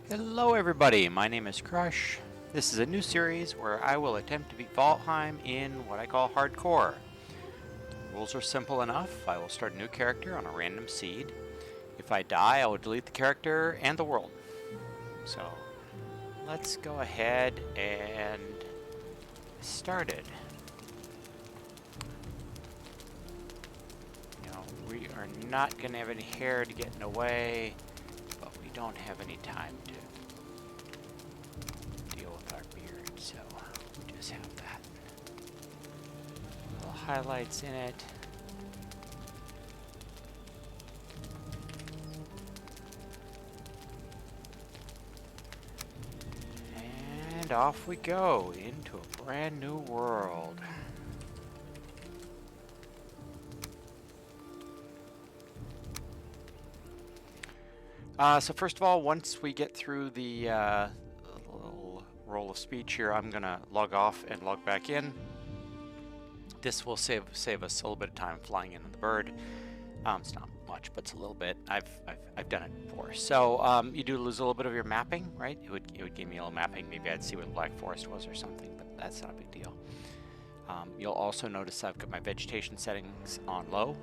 Hello everybody, my name is Crush. This is a new series where I will attempt to beat Valheim in what I call hardcore. The rules are simple enough. I will start a new character on a random seed. If I die, I will delete the character and the world. So let's go ahead and get started. We are not going to have any hair to get in the way, but we don't have any time to deal with our beard, so we just have that. Little highlights in it. And off we go into a brand new world. So first of all, once we get through the little roll of speech here, I'm gonna log off and log back in. This will save us a little bit of time flying in on the bird. It's not much, but it's a little bit. I've done it before. So you do lose a little bit of your mapping, right? It would give me a little mapping. Maybe I'd see where the Black Forest was or something, but that's not a big deal. You'll also notice I've got my vegetation settings on low.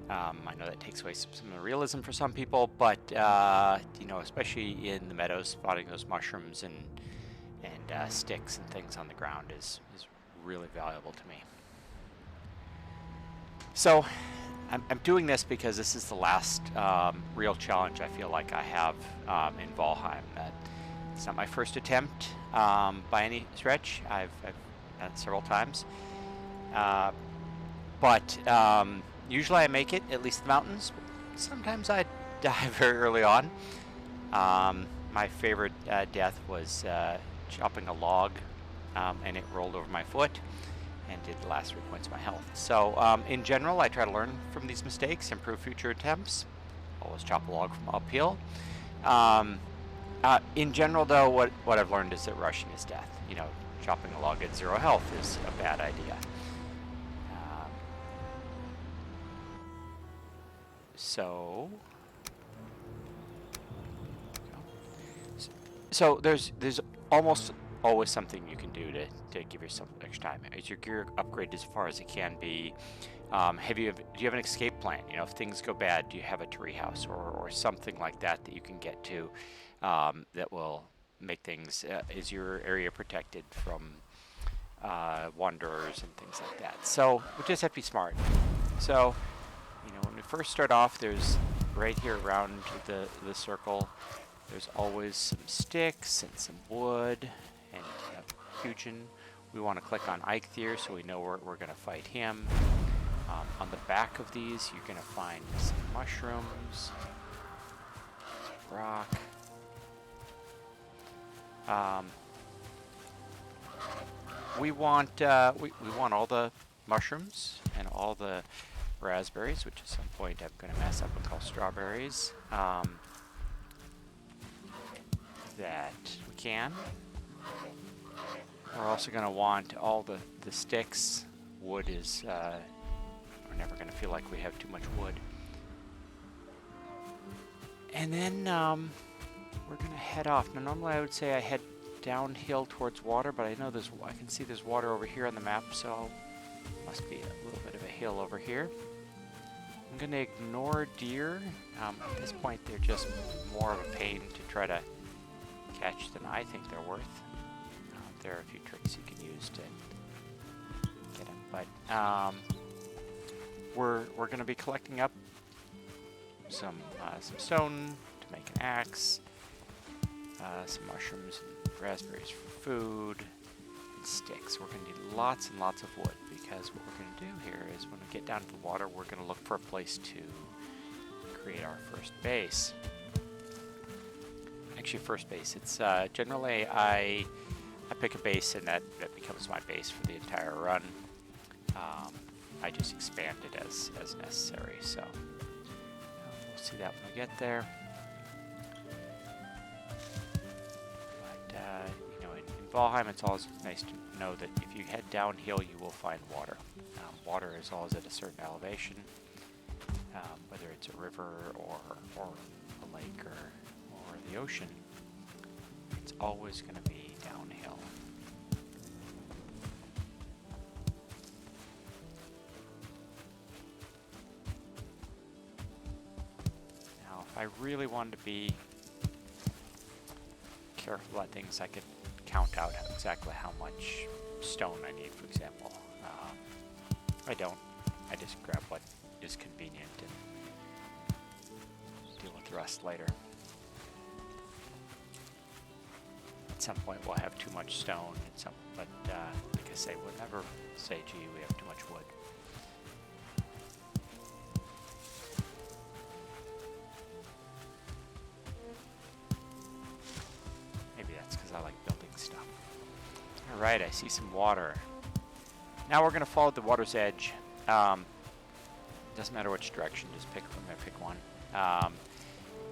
I know that takes away some of the realism for some people, but especially in the meadows, spotting those mushrooms and sticks and things on the ground is really valuable to me. So I'm doing this because this is the last real challenge I feel like I have in Valheim. It's not my first attempt by any stretch. I've done it several times, but usually I make it, at least the mountains. Sometimes I die very early on. My favorite death was chopping a log and it rolled over my foot and did the last 3 points of my health. So in general, I try to learn from these mistakes, improve future attempts. Always chop a log from uphill. In general, though, what I've learned is that rushing is death. Chopping a log at 0 health is a bad idea. So there's almost always something you can do to give yourself extra time. Is your gear upgraded as far as it can be? Do you have an escape plan? If things go bad, do you have a treehouse or something like that you can get to that will make things? Is your area protected from wanderers and things like that? So we just have to be smart. So when we first start off, there's right here around the circle, there's always some sticks and some wood and fusion. We want to click on Eikthyr so we know we're going to fight him. On the back of these, you're going to find some mushrooms, some rock. We want all the mushrooms and all the raspberries, which at some point I'm going to mess up and call strawberries, that we can. We're also going to want all the sticks. Wood is, we're never going to feel like we have too much wood. And then we're going to head off. Now normally I would say I head downhill towards water, but I know I can see there's water over here on the map, so must be a little bit of a hill over here. I'm going to ignore deer. At this point, they're just more of a pain to try to catch than I think they're worth. There are a few tricks you can use to get them, but we're going to be collecting up some stone to make an axe, some mushrooms and raspberries for food, and sticks. We're going to need lots and lots of wood, because what we're going to do here is when we get down to the water, we're going to look for a place to create our first base. Actually, first base. It's generally I pick a base and that becomes my base for the entire run. I just expand it as necessary. So we'll see that when we get there. But in Valheim, it's always nice to know that if you head downhill, you will find water. Water is always at a certain elevation, whether it's a river or a lake or the ocean. always going to be downhill. Now, if I really wanted to be careful about things, I could count out exactly how much stone I need, for example. I don't. I just grab what is convenient and deal with the rest later. At some point we'll have too much stone, but like I say, we'll never say, gee, we have too much wood. Maybe that's because I like building stuff. Alright, I see some water. Now we're going to follow the water's edge. Doesn't matter which direction, just pick one.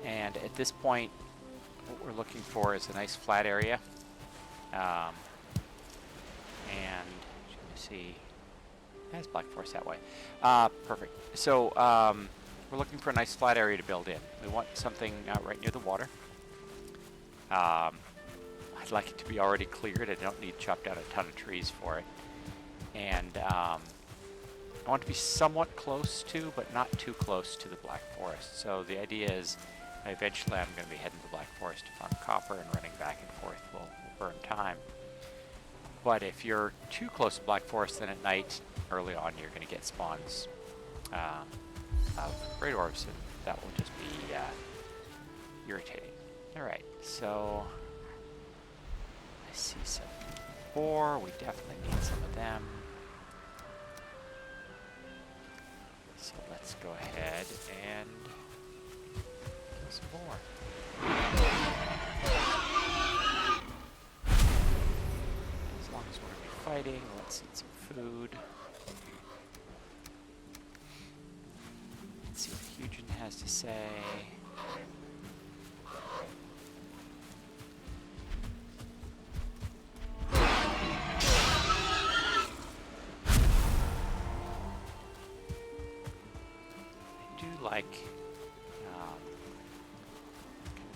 And at this point, what we're looking for is a nice flat area. And let's see, that's Black Forest that way. Perfect. So we're looking for a nice flat area to build in. We want something right near the water. I'd like it to be already cleared. I don't need chopped out a ton of trees for it. And I want to be somewhat close to, but not too close to the Black Forest. So the idea is eventually I'm going to be heading to the Black Forest to farm copper, and running back and forth will burn time. But if you're too close to Black Forest, then at night, early on, you're going to get spawns of great orbs, and that will just be irritating. Alright, so I see some boar. We definitely need some of them. So let's go ahead and kill some boar. As long as we're going to be fighting, let's eat some food. Let's see what Hugin has to say. Like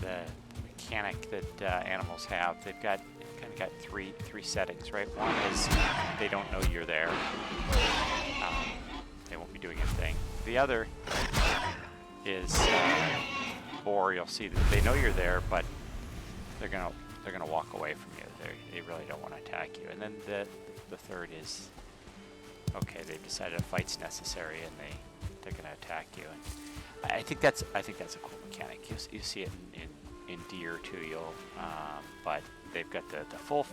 the mechanic that animals have. They've kind of got three settings, right? One is they don't know you're there. They won't be doing anything. The other is or you'll see that they know you're there, but they're gonna walk away from you. They really don't want to attack you. And then the third is okay, they've decided a fight's necessary and they're going to attack you. And I think that's a cool mechanic. You see it in deer too. But they've got the full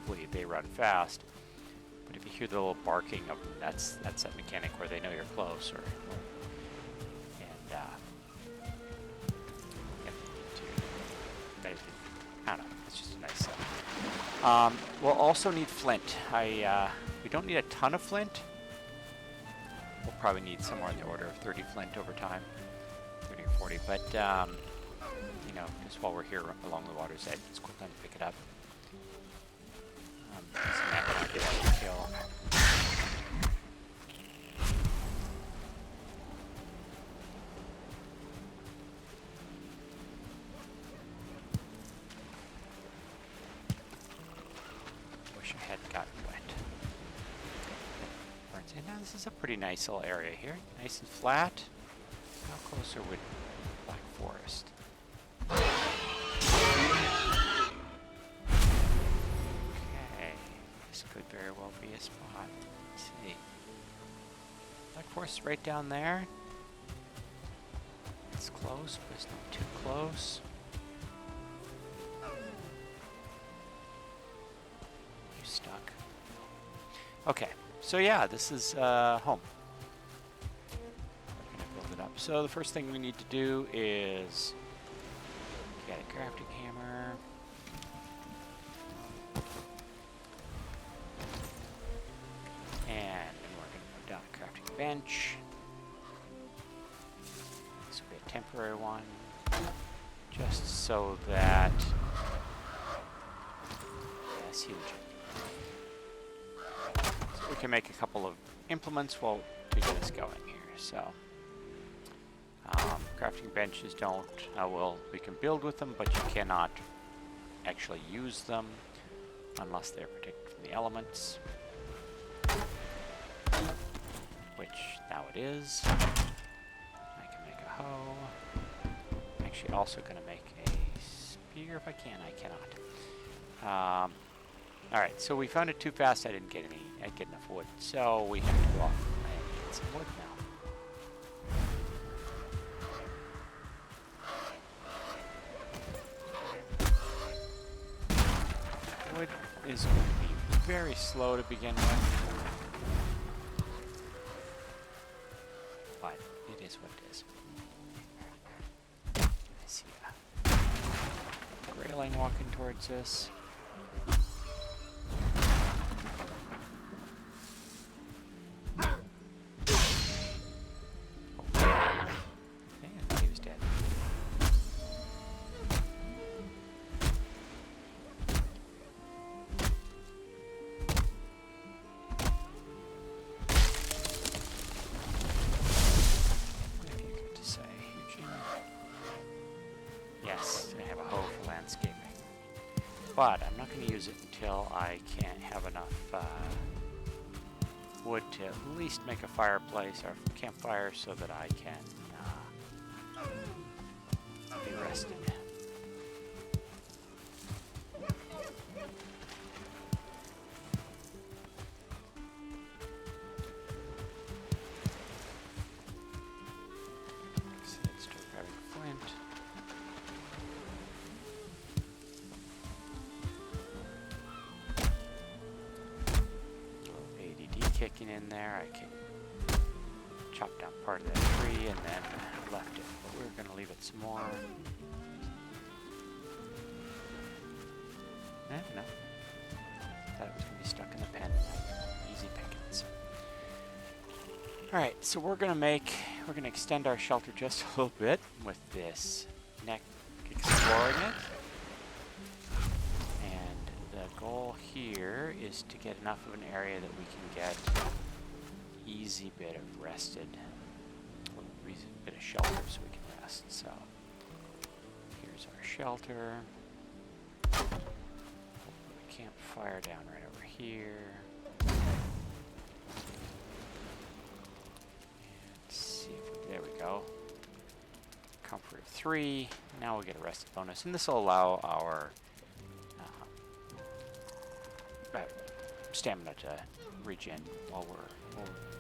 fleet. They run fast. But if you hear the little barking of them, that's that mechanic where they know you're close. I don't know. It's just a nice setup. We'll also need flint. We don't need a ton of flint. We'll probably need somewhere in the order of 30 flint over time, 30 or 40. But you know, just while we're here along the water's edge, it's a cool time to pick it up. Not get out of kill. Wish I hadn't gotten wet. Now this is a pretty nice little area here, nice and flat. How closer would Black Forest? Okay, this could very well be a spot. Let's see. Black Forest right down there. It's close, but it's not too close. You stuck. Okay. So yeah, this is home. We're gonna build it up. So the first thing we need to do is get a crafting hammer. And then we're gonna put down a crafting bench. This will be a temporary one. Just so that that's huge. We can make a couple of implements while we get us going here. So, crafting benches don't. We can build with them, but you cannot actually use them unless they're protected from the elements. Which now it is. I can make a hoe. I'm actually also going to make a spear if I can. I cannot. Alright, so we found it too fast. I didn't get enough wood. So we have to go off and get some wood now. Wood is going to be very slow to begin with. But it is what it is. I see a grayling walking towards us. But I'm not going to use it until I can't have enough wood to at least make a fireplace or campfire so that I can be rested. So let's start grabbing flint. Kicking in there, I can chop down part of that tree and then left it, but we're going to leave it some more. No. Thought it was going to be stuck in the pen. Easy pickings. Alright, so we're going to extend our shelter just a little bit with this neck exploring it. The goal here is to get enough of an area that we can get easy bit of rested, easy bit of shelter so we can rest. So here's our shelter. Put a campfire down right over here. And see if there we go. Comfort of 3. Now we get a rested bonus, and this will allow our stamina to regen while we're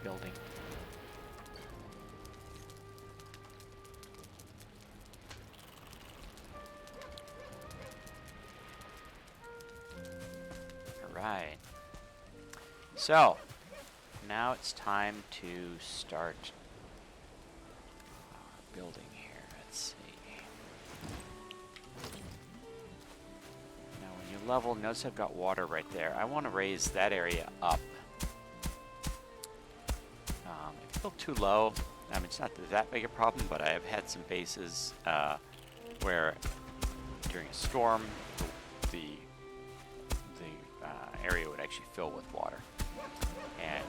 building. Alright. So, now it's time to start building here. Let's see. Level, notice I've got water right there. I want to raise that area up. If it's a little too low, I mean, it's not that big a problem, but I have had some bases where during a storm, the area would actually fill with water. And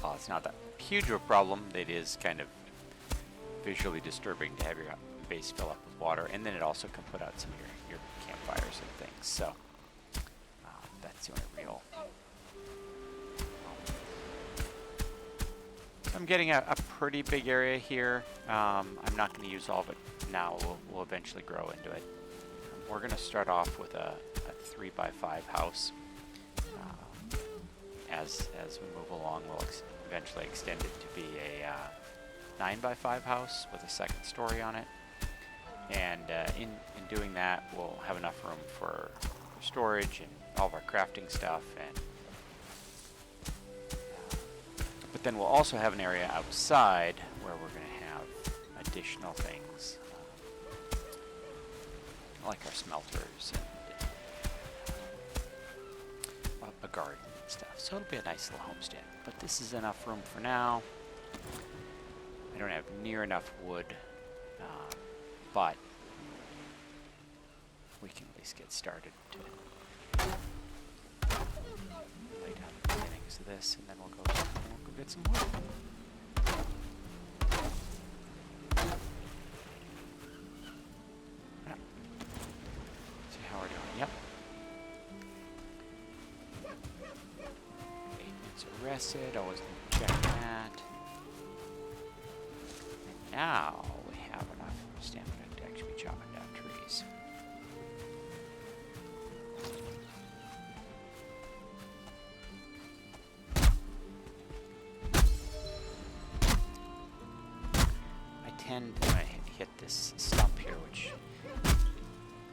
while it's not that huge of a problem, it is kind of visually disturbing to have your base fill up with water, and then it also can put out some of your campfires and things. So that's the only real. So I'm getting a pretty big area here. I'm not going to use all of it now. We'll eventually grow into it. We're going to start off with a 3x5 house. As we move along, we'll eventually extend it to be a 9x5 house with a second story on it. And in doing that, we'll have enough room for storage and all of our crafting stuff. But then we'll also have an area outside where we're going to have additional things, like our smelters and a garden and stuff. So it'll be a nice little homestead. But this is enough room for now. I don't have near enough wood. But we can at least get started to lay down the beginnings of this, and then we'll go get some wood. acid, always need to check that. And now we have enough stamina to actually be chopping down trees. I tend to hit this stump here, which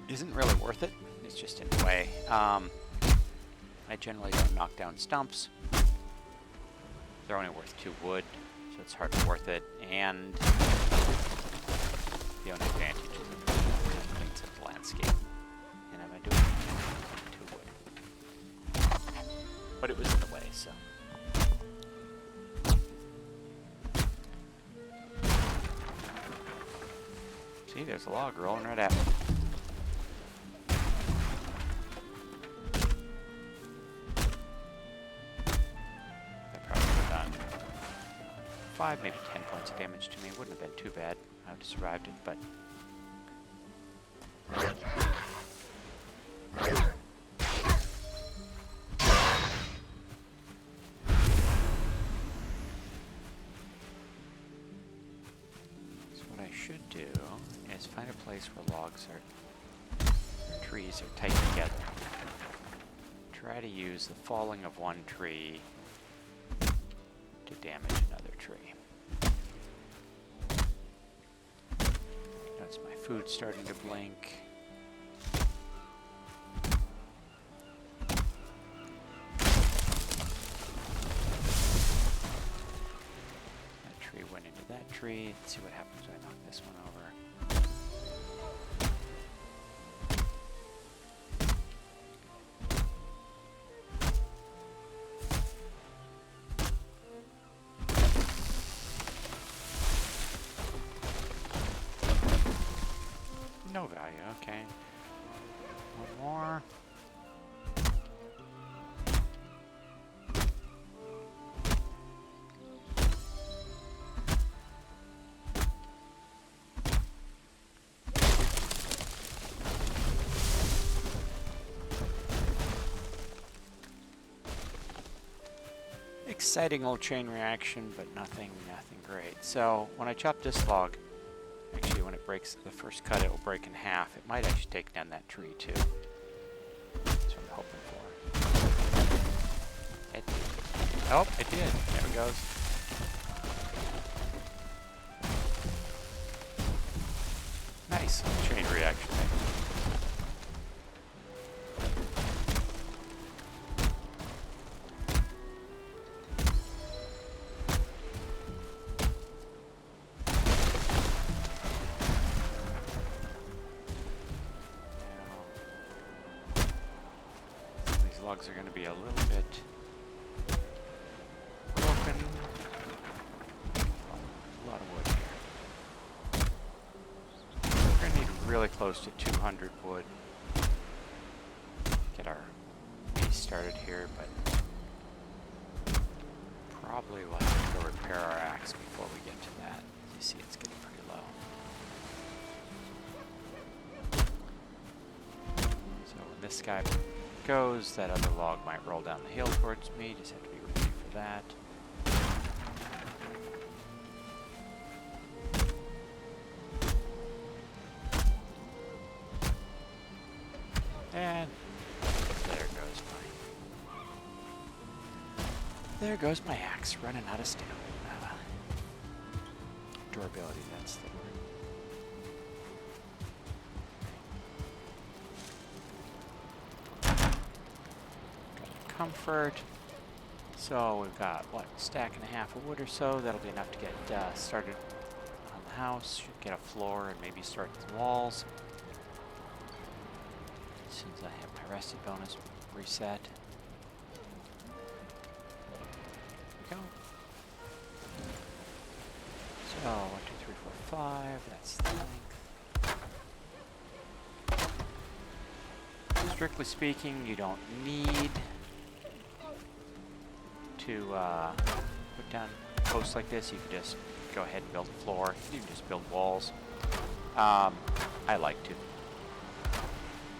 isn't really worth it. It's just in the way. I generally don't knock down stumps. They're only worth 2 wood, so it's hardly worth it. And the only advantage is it cleans up the landscape. And I'm doing 2 wood. But it was in the way, so. See, there's a log rolling right at me. That probably would have done 5, maybe 10 points of damage to me. Wouldn't have been too bad. I would have survived it, but. Should do is find a place where logs or trees are tight together. Try to use the falling of one tree to damage another tree. Notice my food's starting to blink. That tree went into that tree. Let's see what happens when I knock this one over. No value, okay. One more. Exciting little chain reaction, but nothing great. So when I chop this log, actually when it breaks the first cut, it will break in half. It might actually take down that tree too. That's what I'm hoping for. It did. Oh, it did. There it goes. Nice chain reaction there. Logs are going to be a little bit broken. A lot of wood here. We're going to need really close to 200 wood. Get our base started here, but probably we'll have to go repair our axe before we get to that. You see it's getting pretty low. So when this guy goes, that other log might roll down the hill towards me. Just have to be ready for that. And there goes my axe, running out of stamina. Durability, that's the word. Comfort. So we've got, what, a stack and a half of wood or so. That'll be enough to get started on the house. Should get a floor and maybe start the walls. As soon as I have my rested bonus reset. There we go. So, 1, 2, 3, 4, 5. That's the length. Strictly speaking, you don't need to put down posts like this. You can just go ahead and build a floor. You can just build walls. I like to.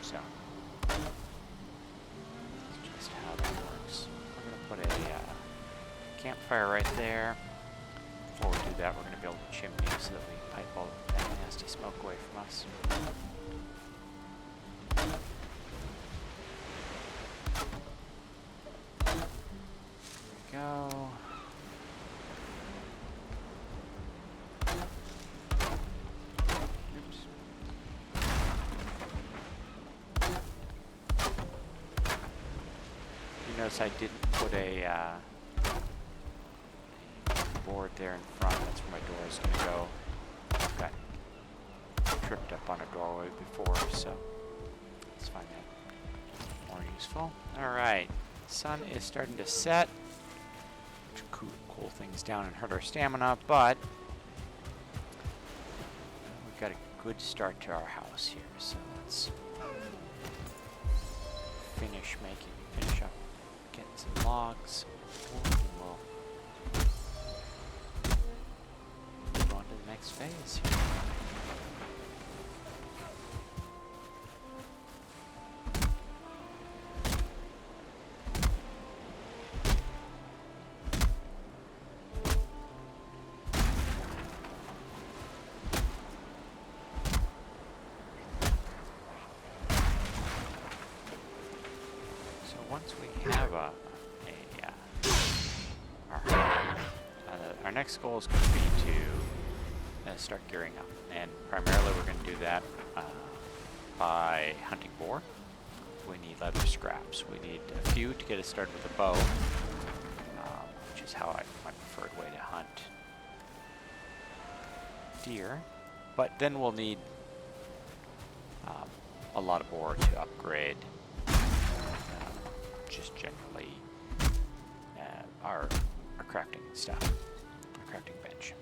So that's just how that works. I'm gonna put a campfire right there. Before we do that, we're going to build a chimney so that we pipe all that nasty smoke away from us. There we go. Oops. You notice I didn't put a board there in front. That's where my door is going to go. I've got tripped up on a doorway before, so let's find that more useful. Alright, sun is starting to set, which cool things down and hurt our stamina, but we've got a good start to our house here, so let's finish up getting some logs, and we'll move on to the next phase here. Once we have our next goal is going to be to start gearing up, and primarily we're going to do that by hunting boar. We need leather scraps. We need a few to get us started with a bow, which is how my preferred way to hunt deer. But then we'll need a lot of boar to upgrade just generally our crafting stuff, our crafting bench.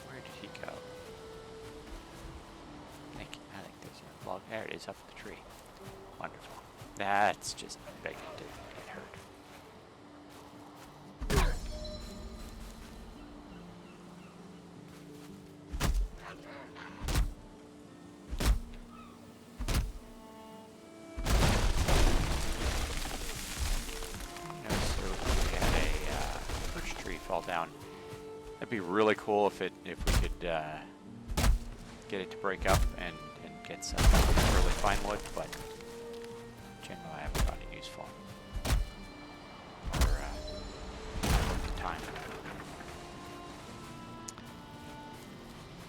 Where did he go? I think there's a log. There it is, up the tree. Wonderful. That's just begging to get hurt. Down. That'd be really cool if we could get it to break up and get some really fine wood, but generally I haven't found it useful for the time.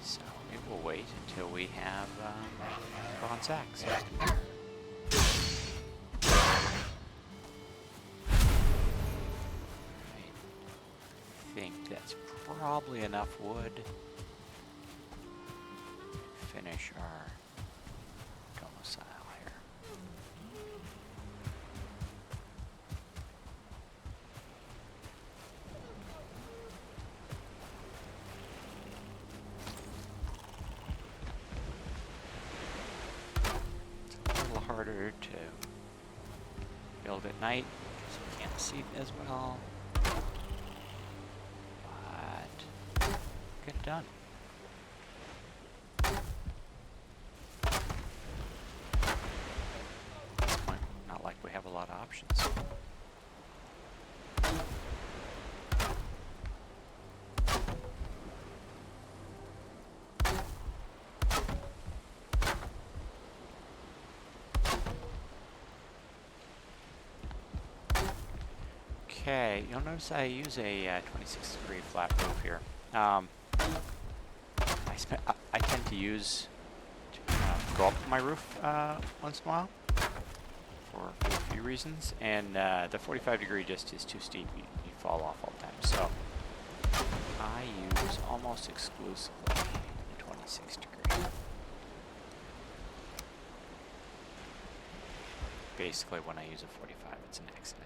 So it will wait until we have bronze axe. I think that's probably enough wood to finish our domicile here. It's a little harder to build at night because we can't see as well. Get done. At this point, not like we have a lot of options. Okay, you'll notice I use a 26-degree flat roof here. I tend to use go up my roof once in a while for a few reasons, and the 45-degree just is too steep. You fall off all the time. So I use almost exclusively the 26-degree. Basically, when I use a 45, it's an accident.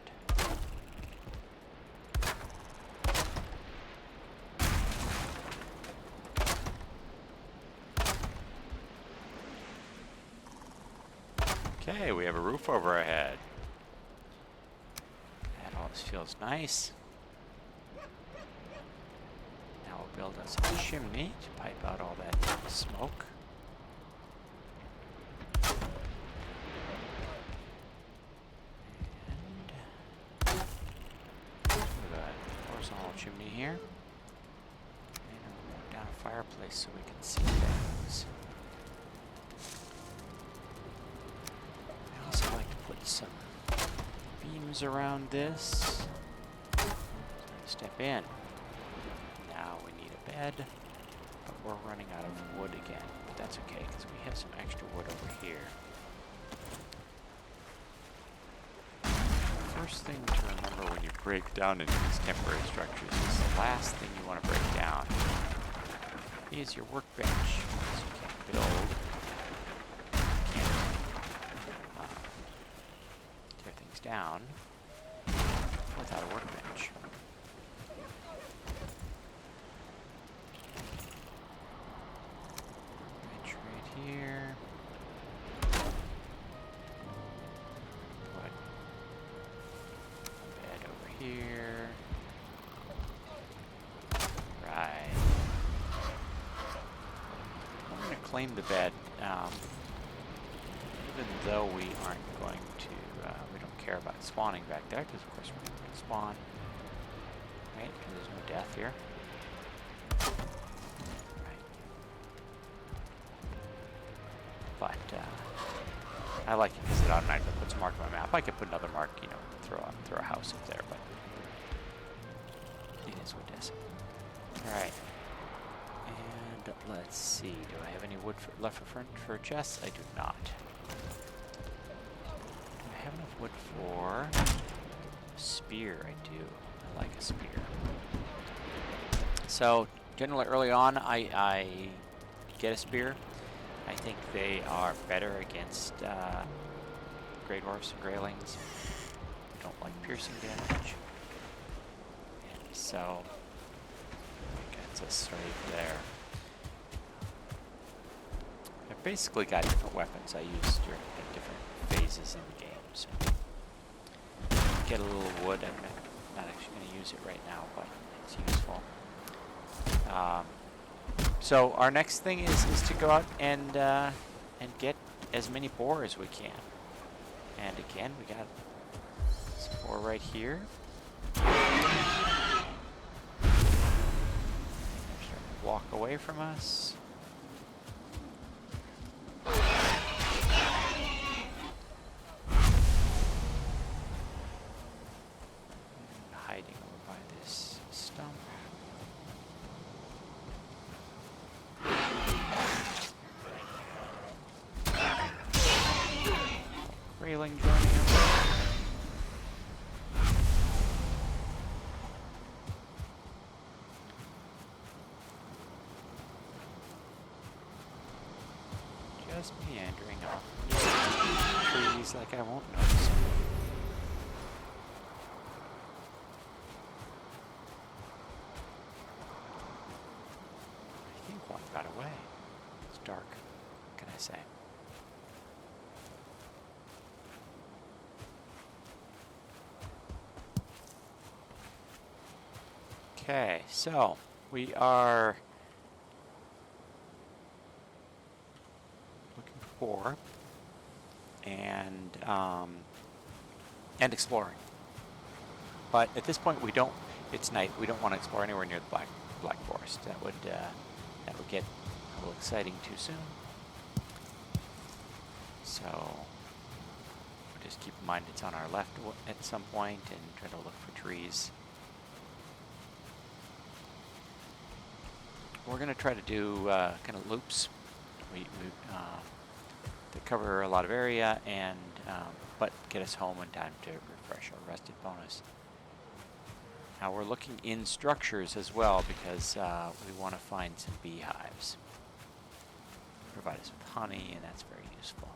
Okay, we have a roof over our head. And all this feels nice. Now we'll build us a chimney to pipe out all that smoke. And with a horizontal chimney here. And we'll put down a fireplace so we can see things. I also like to put some beams around this. So step in. Now we need a bed, but we're running out of wood again. But that's okay, because we have some extra wood over here. First thing to remember when you break down into these temporary structures is the last thing you want to break down is your workbench. So you can't build, you can't tear things down without a workbench. Workbench right here. Put a bed over here. Right. I'm going to claim the bed, even though we aren't going to, we don't care about spawning back there, because of course we're going to spawn. Right? Because there's no death here. Right. But I like it because it automatically puts a mark on my map. I could put another mark, you know, throw a house up there, but it is what it is. Alright. And let's see. Do I have any wood left for chests? I do not. Do I have enough wood for a spear? I do. I like a spear. So, generally early on, I get a spear. I think they are better against Grey Dwarfs and Greylings. They don't like piercing damage. And so, gets us started there. I've basically got different weapons I use during different phases in the game. So, get a little wood. I'm not actually going to use it right now, but it's useful. So our next thing is to go out and get as many boar as we can. And again, we got some boar right here. They're starting to walk away from us. Hiding over by this stump. Railing joining him. Just meandering off trees like I won't notice him. I think one got away. It's dark. What can I say? Okay, so we are looking for boar and exploring. But at this point, we don't. It's night. We don't want to explore anywhere near the black forest. That would get a little exciting too soon. So just keep in mind it's on our left at some point, and try to look for trees. We're going to try to do kind of loops that cover a lot of area, and but get us home in time to refresh our rested bonus. Now we're looking in structures as well, because we want to find some beehives. Provide us with honey, and that's very useful.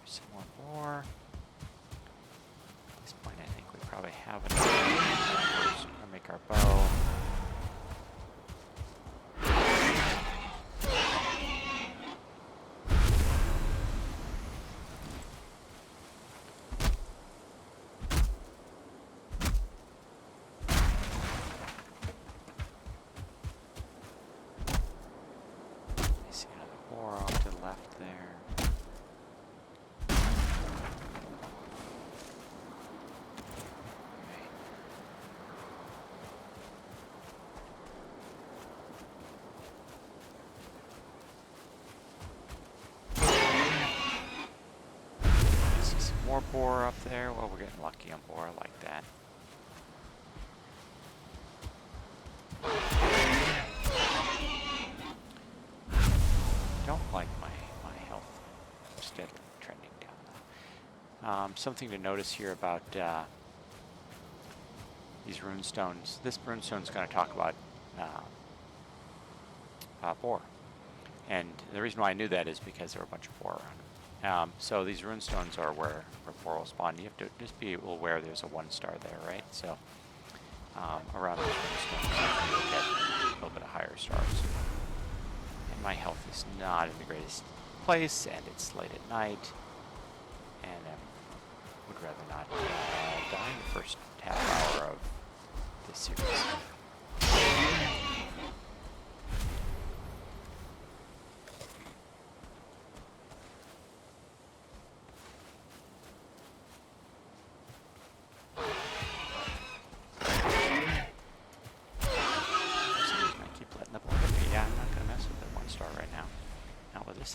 Some more boar. At this point, I think we probably have enough to make our bow. more boar up there. Well, we're getting lucky on boar. I like that. Don't like my health steadily trending down. Something to notice here about these runestones. This runestone is going to talk about boar. And the reason why I knew that is because there were a bunch of boar around. So these runestones are where boar will spawn. You have to just be aware there's a 1-star there, right? So around these runestones, you get a little bit of higher stars. And my health is not in the greatest place, and it's late at night, and I would rather not die in the first half hour of this series.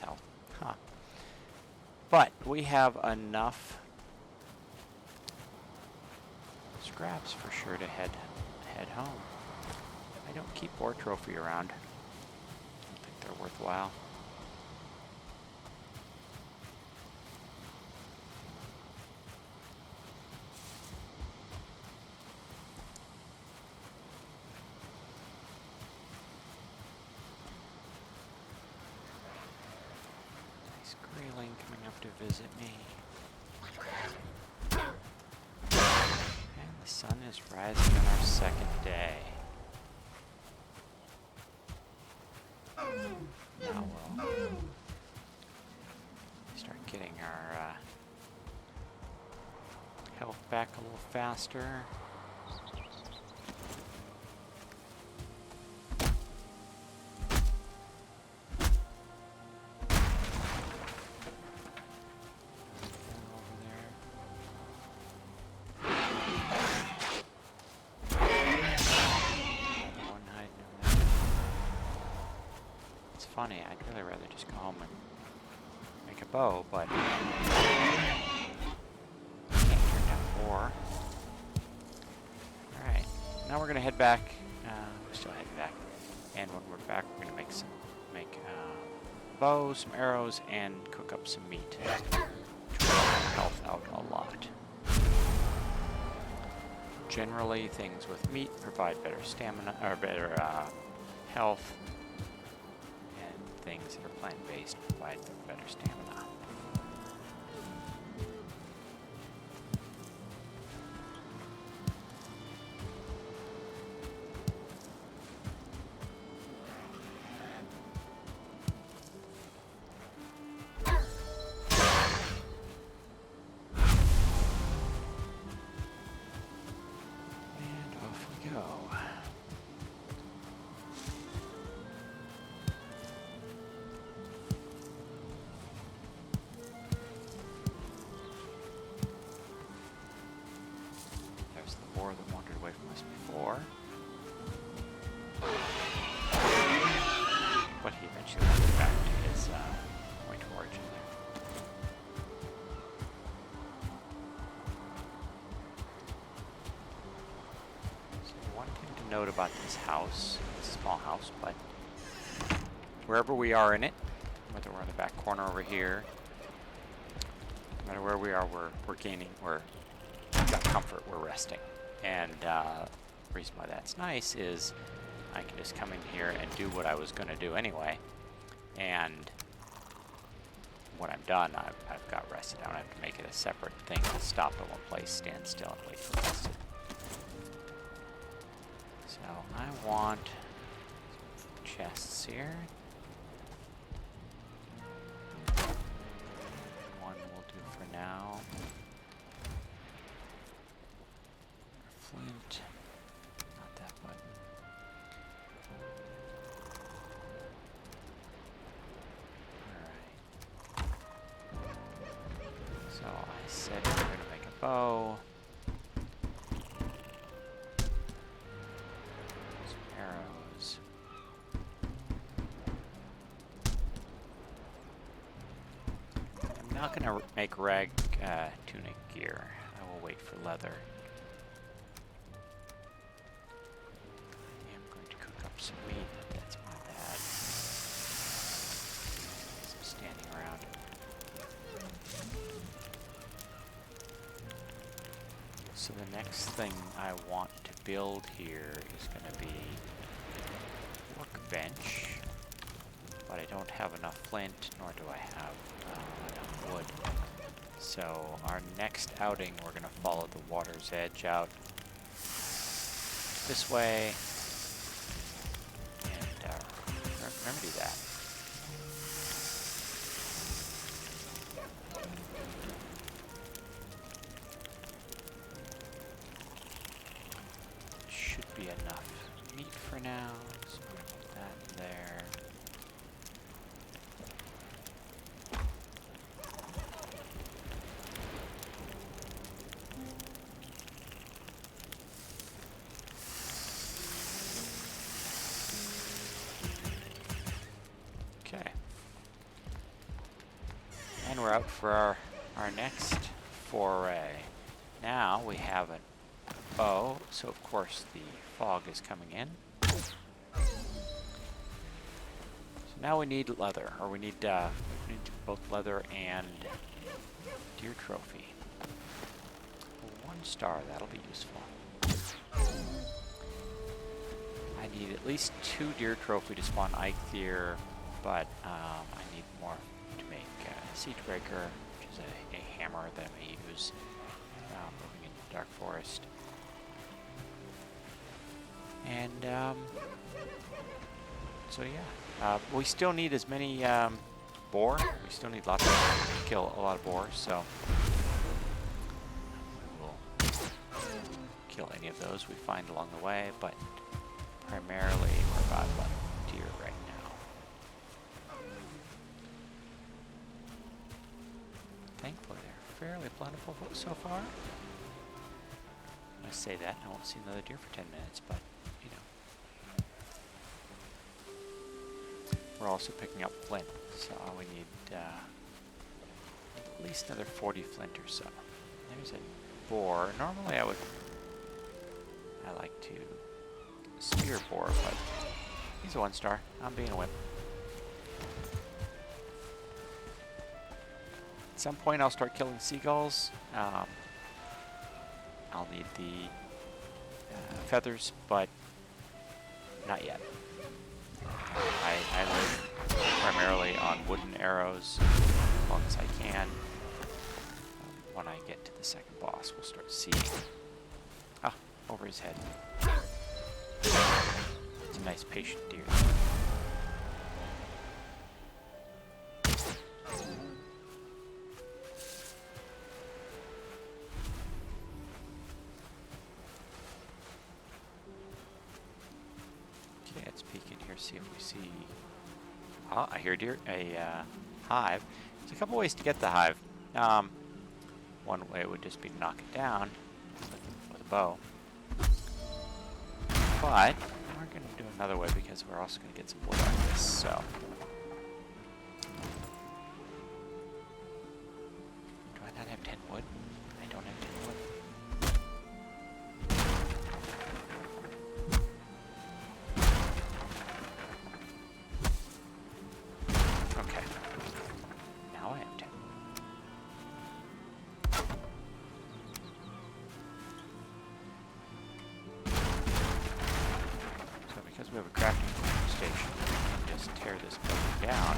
Health. Huh. But we have enough scraps for sure to head home. I don't keep boar trophy around. I don't think they're worthwhile. Coming up to visit me. And the sun is rising on our second day. Now we'll start getting our health back a little faster. Funny, I'd really rather just go home and make a bow, but can't turn down boar. Alright, now we're gonna head back. We're still heading back, and when we're back, we're gonna make bow, some arrows, and cook up some meat to help health out a lot. Generally, things with meat provide better stamina or better health. Things that are plant-based provide better stamina. And off we go. That wandered away from us before. But he eventually wandered back to his point of origin there. So one thing to note about this house, it's a small house, but wherever we are in it, whether we're in the back corner over here, no matter where we are, we're gaining, we've got comfort, we're resting. And the reason why that's nice is I can just come in here and do what I was going to do anyway. And when I'm done, I've got rested. I don't have to make it a separate thing to stop at one place, stand still, and wait for rested. So I want chests here. One will do for now. Flint. Not that button. Alright. So I said we're going to make a bow. Some arrows. I'm not going to make tunic gear. I will wait for leather. I am going to cook up some meat. That's my bad. Some standing around. So the next thing I want to build here is going to be a workbench. But I don't have enough flint, nor do I have enough wood. So our next outing, we're going to follow the water's edge out this way, and remedy that. Should be enough meat for now, so put that in there. Okay. And we're out for our next foray. Now we have a bow, so of course the fog is coming in. So now we need leather, or we need both leather and deer trophy. 1 star, that'll be useful. I need at least 2 deer trophy to spawn Eikthyr, but I need more to make Siegebreaker, which is a hammer that I may use moving into Dark Forest. And so yeah, we still need as many boar. We still need lots of kill a lot of boar, so we will kill any of those we find along the way, but primarily we're about deer right now. Thankfully they're fairly plentiful so far. I say that, I won't see another deer for 10 minutes, but you know. We're also picking up flint, so we need at least another 40 flint or so. There's a boar. Normally I like to spear boar, but he's a 1 star. I'm being a whip. At some point I'll start killing seagulls. I'll need the feathers, but not yet. I live primarily on wooden arrows as long as I can. When I get to the second boss, we'll start seeing. Ah, over his head. It's a nice patient deer. Okay, let's peek in here, see if we see. Oh, I hear a hive. There's a couple ways to get the hive. One way would just be to knock it down with a bow. But we're going to do another way because we're also going to get some wood out of this, so. Do I not have 10 wood? I don't have 10 wood. Okay. Now I have 10. Because we have a crafting station, we can just tear this building down,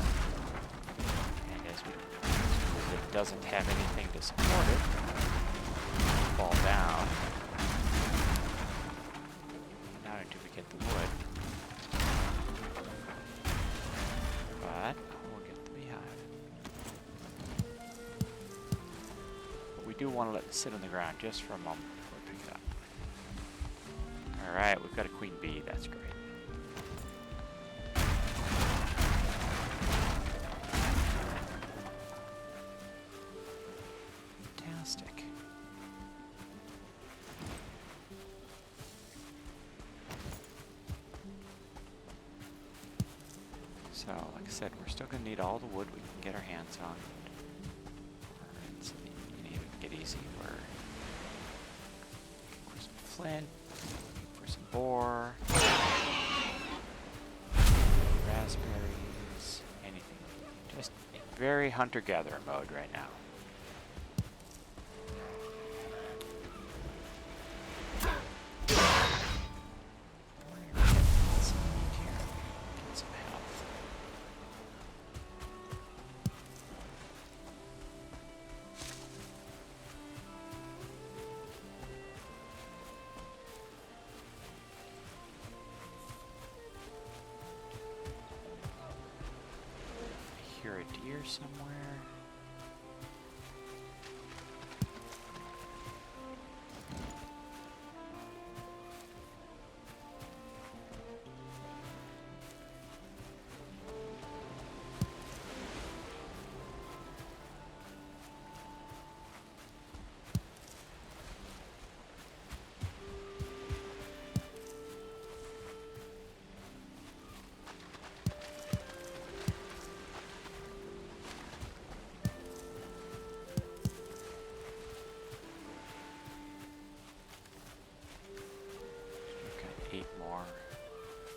and as it doesn't have anything to support it, fall down. Not until we get the wood, but we'll get the beehive. But we do want to let it sit on the ground just for a moment before we pick it up. Alright, we've got a queen bee, that's great. Fantastic. So, like I said, we're still going to need all the wood we can get our hands on. Any easy. We're looking for some flint, looking for some boar, raspberries, anything. Just in very hunter-gatherer mode right now. Hear a deer somewhere.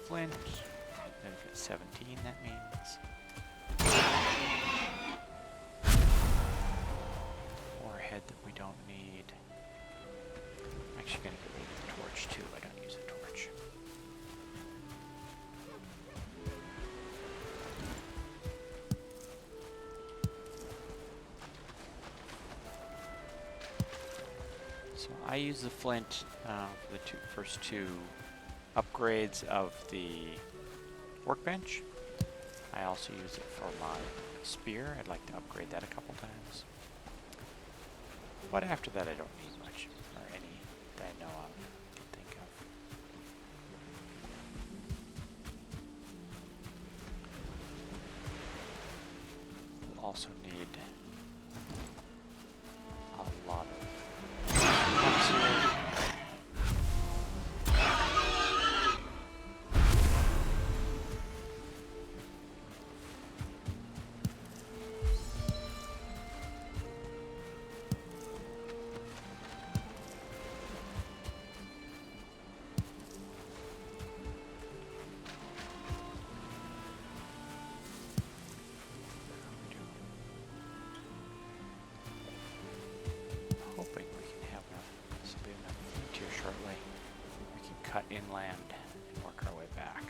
Flint. Then we've got 17, that means. Or a head that we don't need. I'm actually going to get rid of the torch too. I don't use a torch. So I use the flint for the first two upgrades of the workbench. I also use it for my spear. I'd like to upgrade that a couple times. But after that I don't need much, or any that I know of, can think of. We'll also need a lot of pumps here. Cut inland and work our way back.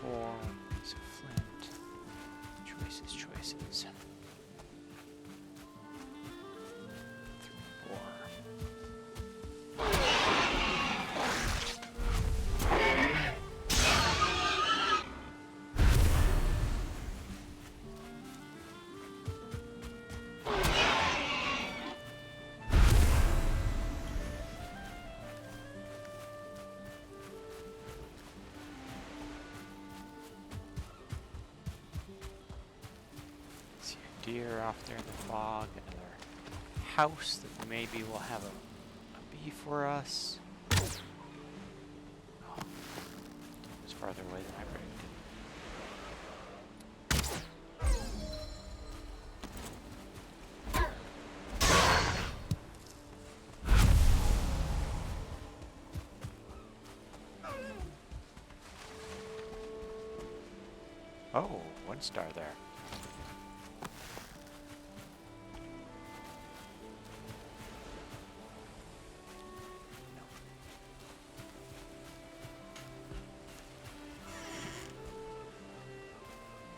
Boar, piece of flint. Choices, choices. Boar. Deer off there in the fog, another house that maybe will have a bee for us. Oh, it was farther away than I predicted. Oh, 1 star there.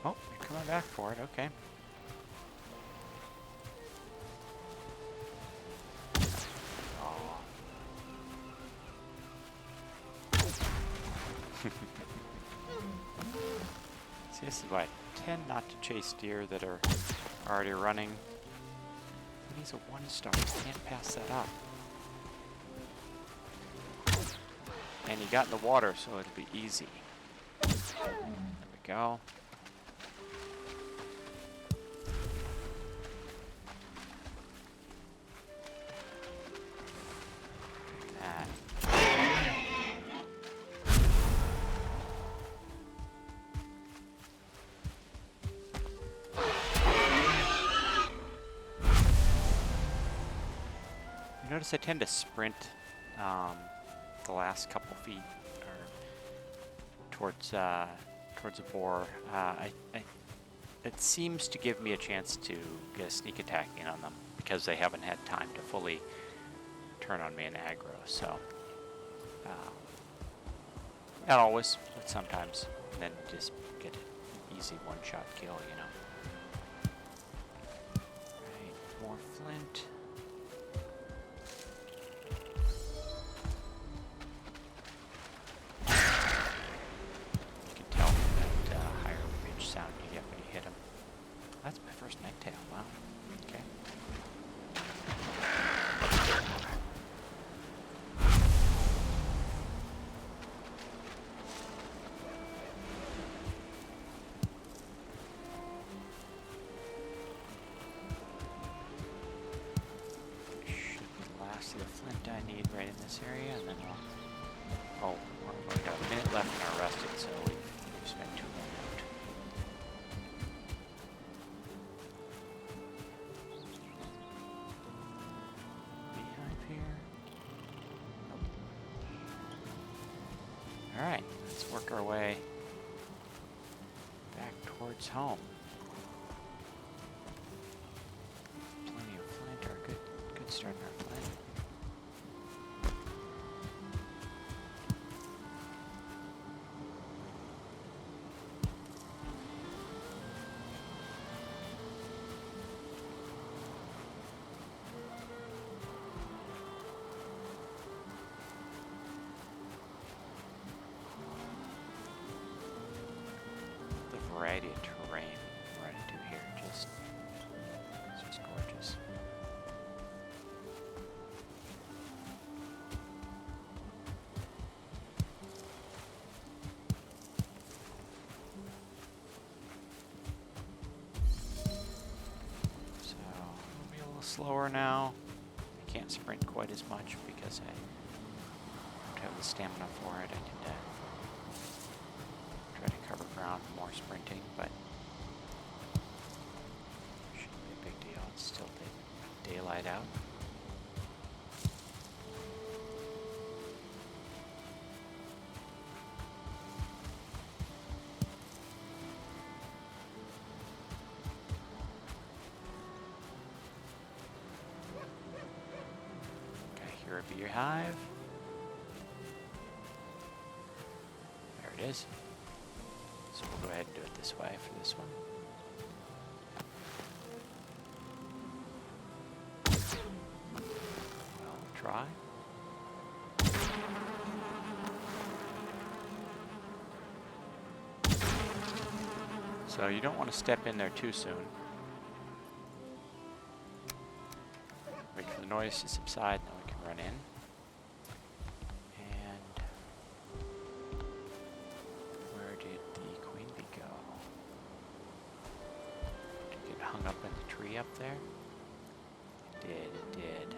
Oh, you're coming back for it, okay. Aw. See, this is why I tend not to chase deer that are already running. He's a 1 star, can't pass that up. And he got in the water, so it'll be easy. There we go. You notice I tend to sprint the last couple feet or towards a boar. It seems to give me a chance to get a sneak attack in on them because they haven't had time to fully turn on me and aggro. So not always, but sometimes, and then just get an easy one-shot kill, you know. Right, more flint. You can tell from that higher pitch sound you get when you hit them. That's my first necktail. Wow. Okay. The flint I need right in this area, and then we'll... Oh, we've only got a minute left in our rested, so we've spent 2 more out. Beehive here. Nope. Alright, let's work our way back towards home. Plenty of flint, or good start in our flint. Variety of terrain we're running into here, it's just gorgeous. So I'll be a little slower now. I can't sprint quite as much because I don't have the stamina for it. I need to try to cover ground more sprinting, but shouldn't be a big deal. It's still daylight out. Okay, here would be your hive. There it is. So we'll go ahead and do it this way for this one. We'll try. So you don't want to step in there too soon. Wait for the noise to subside, then we can run in. Hung up in the tree up there? It did.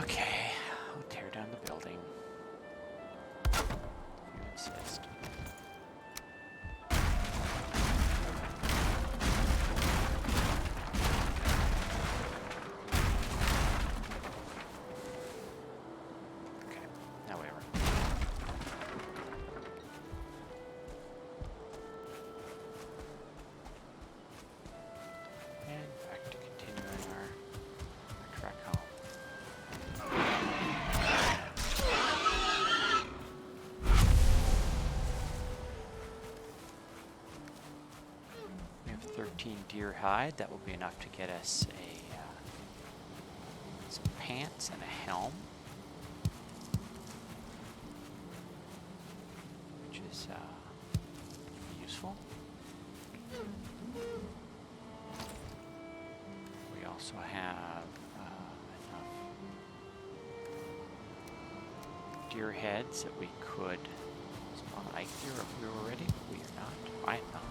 Okay, I'll tear down the building. You insist. Okay, now we are. Deer hide, that will be enough to get us some pants and a helm, which is useful. We also have enough deer heads that we could spawn a night deer if we were ready. We are not. I am not.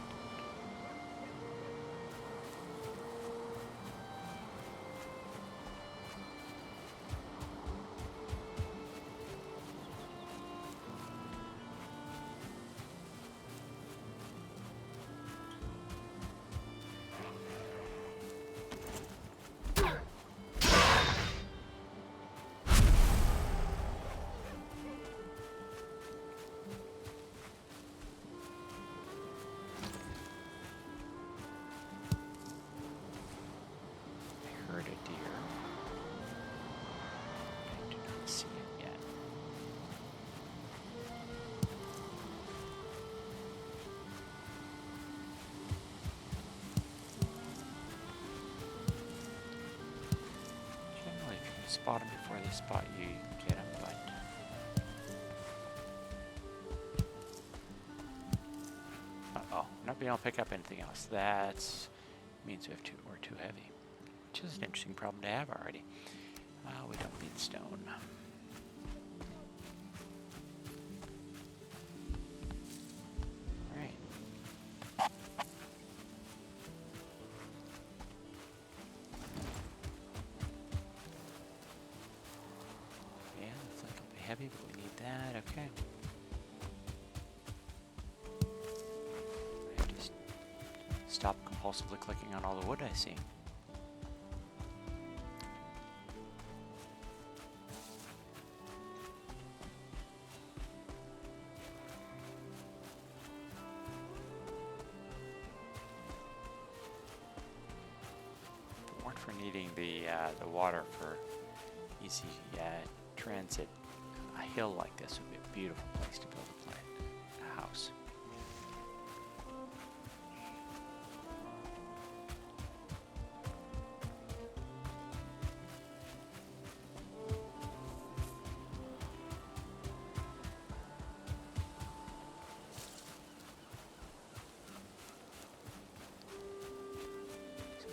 spot them before they spot you, you can get them, but uh-oh, not being able to pick up anything else. That means we're too heavy, which is an interesting problem to have already. We don't need stone. Right. Yeah, the flint will be heavy, but we need that. Okay. I just stop compulsively clicking on all the wood I see. For needing the water for easy transit, a hill like this would be a beautiful place to build a house.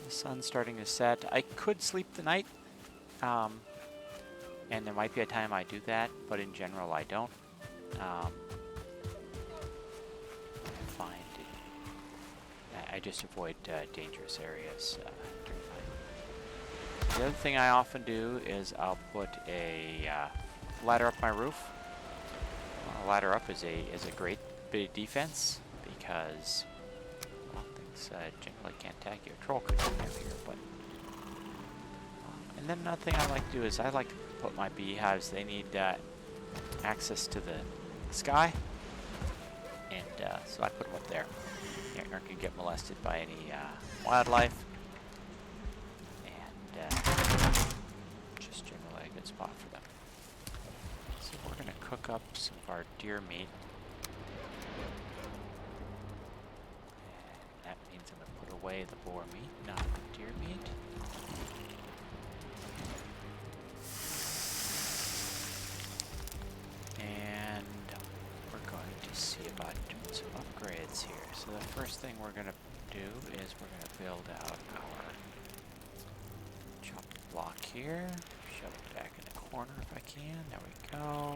Sun's starting to set. I could sleep the night, and there might be a time I do that, but in general I don't. I find I just avoid dangerous areas during the night. The other thing I often do is I'll put a ladder up my roof. A ladder up is a great bit of defense because generally can't attack you. A troll could come here, but and then another thing I like to do is I like to put my beehives. They need access to the sky, and so I put them up there. You aren't gonna get molested by any wildlife, and just generally a good spot for them. So we're gonna cook up some of our deer meat. Away the boar meat, not the deer meat. And we're going to see about doing some upgrades here. So the first thing we're going to do is we're going to build out our chopping block here. Shove it back in the corner if I can. There we go.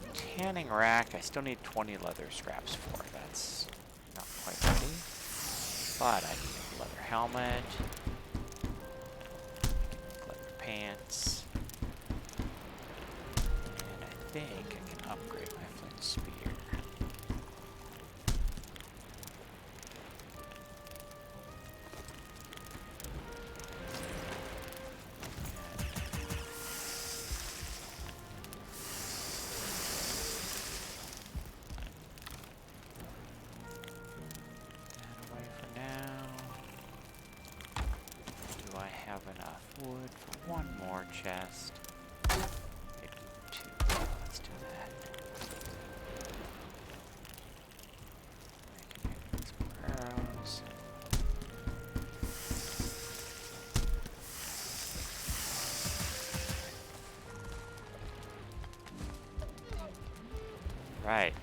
A tanning rack. I still need 20 leather scraps for. That's not quite ready, but I can make a leather helmet, leather pants, and I think I can upgrade my flint spear. Wood for one more chest. Maybe two. Let's do that. Some more arrows. Right.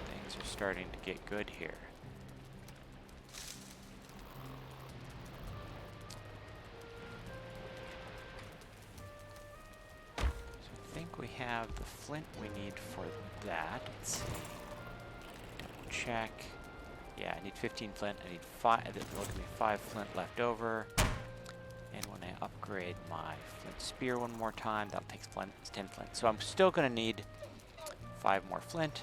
Things are starting to get good here. We have the flint we need for that. Let's see. Double check. Yeah, I need 15 flint. I need 5. There'll be 5 flint left over. And when I upgrade my flint spear one more time, that'll take 10 flint. So I'm still going to need 5 more flint.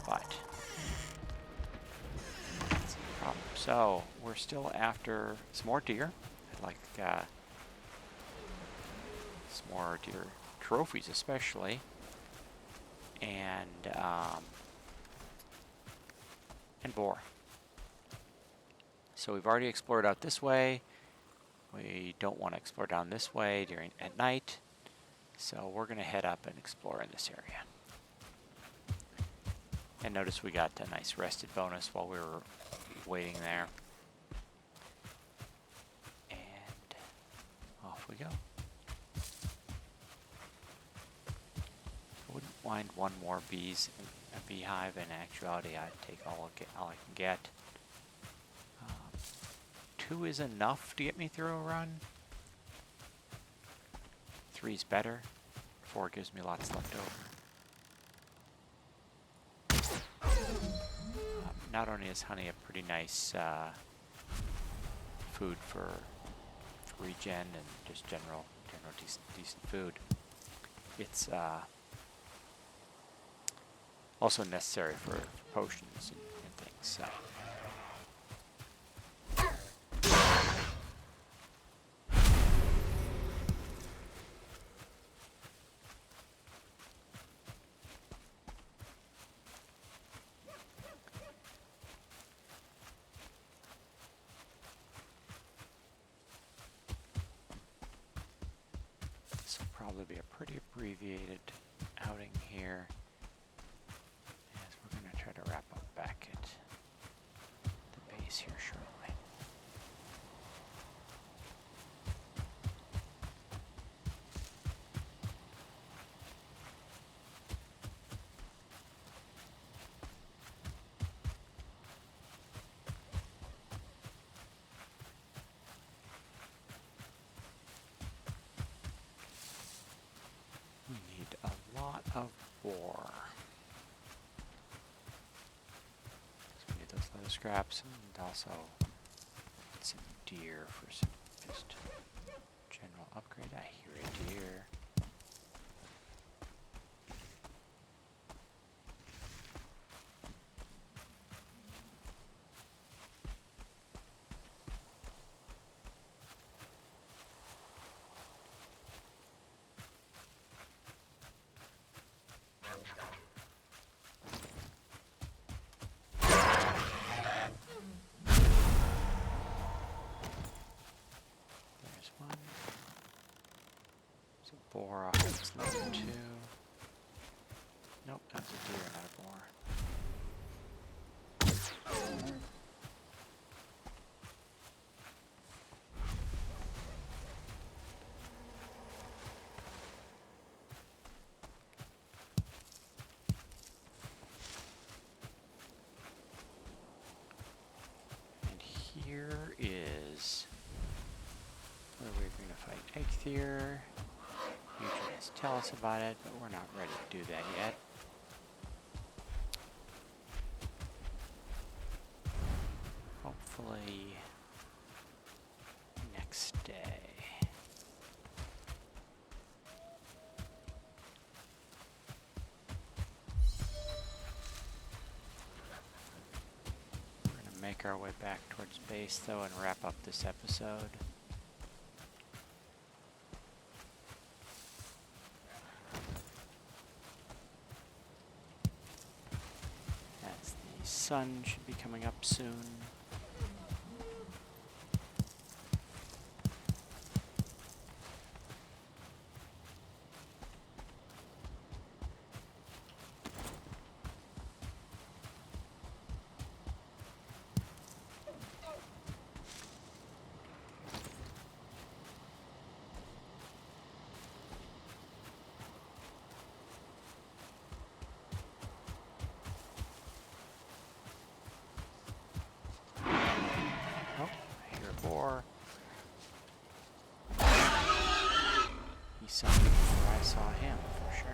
But that's the problem. So we're still after some more deer. Like some more deer trophies especially, and boar. So we've already explored out this way. We don't want to explore down this way at night, so we're going to head up and explore in this area. And notice we got a nice rested bonus while we were waiting there. And off we go. I wouldn't mind one more bees in a beehive. In actuality, I'd take all I can get. 2 is enough to get me through a run. 3's better. 4 gives me lots left over. Not only is honey a pretty nice food for regen and just general decent food, it's also necessary for potions and things. So. This will probably be a pretty abbreviated outing here, as we're going to try to wrap up back at the base here shortly. We need a lot of boar. So we need those leather scraps and also some deer for some just general upgrade. I hear a deer. There's one. There's a boar off this level 2. Nope, that's a deer, not a boar. And here is where we're going to fight Eikthyr. You can just tell us about it, but we're not ready to do that yet. Hopefully next day. We're going to make our way back towards base though and wrap up this episode. As the sun should be coming up soon. Oh, I hear a boar. He saw me before I saw him, for sure.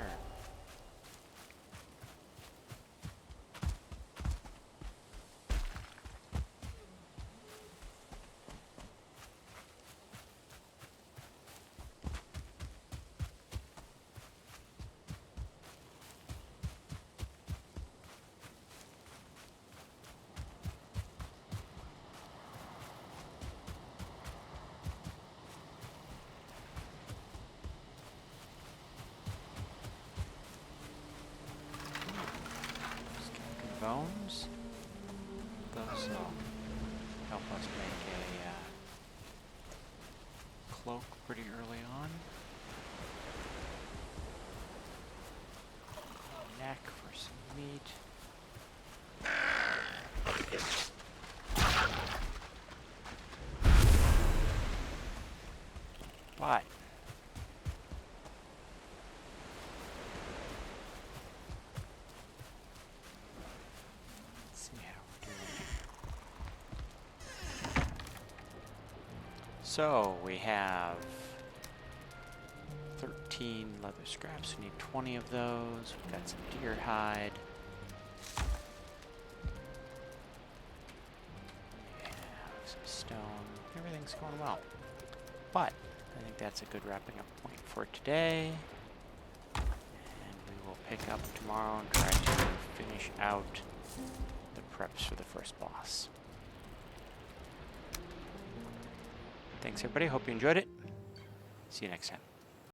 Bones. Those will help us make a cloak pretty early on. Neck for some meat. So we have 13 leather scraps. We need 20 of those. We've got some deer hide. We have some stone. Everything's going well. But I think that's a good wrapping up point for today. And we will pick up tomorrow and try to finish out the preps for the first boss. Thanks everybody. Hope you enjoyed it. See you next time.